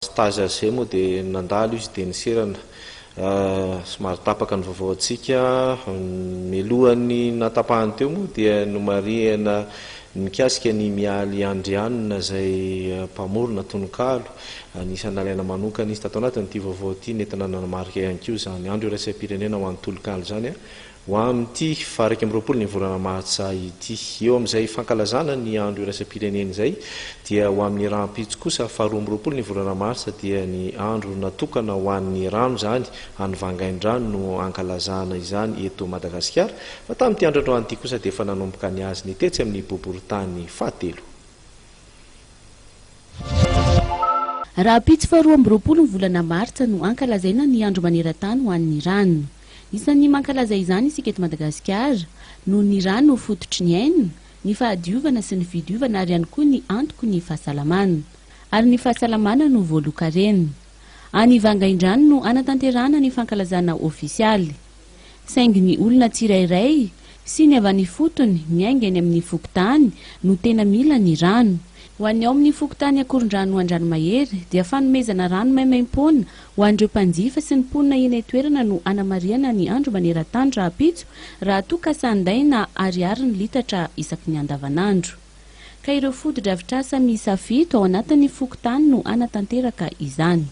Stage zay moa dia nandalo izy dia niserana somary tapaka ny vaovao antsika milohany natapahany teo moa dia nomarihana nikasika ny mialy andrianina zay mpamorona tononkalo anisan'ny nalaina manokana izy tato anatin'ity vaovao ity nentina nanamarika ihany koa zany andro iraisam-pirenena ho an'ny tolokalo zany ho amin'ity faraika amby roapolo ny volana martsa ity eo amin'izay fankalazana ny andro iraisam-pirenena izay dia ho amin'ny rahampitso kosa faharoa amby roapolo ny volana martsa dia ny andro natokana ho an'ny rano zany any Vangaindrano no ankalazana izany eto Madagasikara fa tamin'ity andro androany ity kosa dia efa nanomboka ny azy ny tetsy amin'ny boriboritany fahatelo. Rahampitso faharoa amby roapolo ny volana martsa no ankalazaina ny andro maneran-tany ho an'ny rano. Isan'ny mankalaza izany isika eto Madagasikara no ny rano fototry ny aina, ny fahadiovana sy ny fidiovana ary ihany koa ny antoko ny fahasalamana. Ary ny fahasalamana no voalokarena. Any Vangaindrano no anatanterahana ny fankalazana ofisialy. Saingy ny olona tsirairay sy ny avy any fotony miainga eny amin'ny fokontany no tena mila ny rano. Ho an'ny ao amin'ny fokontany Akorondrano Andranomahery dia fanomezana rano maimaim-poana ho an'ireo mpanjifa sy ny mponina eny toerana no anamariana ny andro maneran-tany rahampitso raha toa ka sanday na ariary ny litatra isaky ny andavanandro. Ka ireo foto-drafitr'asa miisa 7 ao anatin'ny fokontany no anatanteraka izany.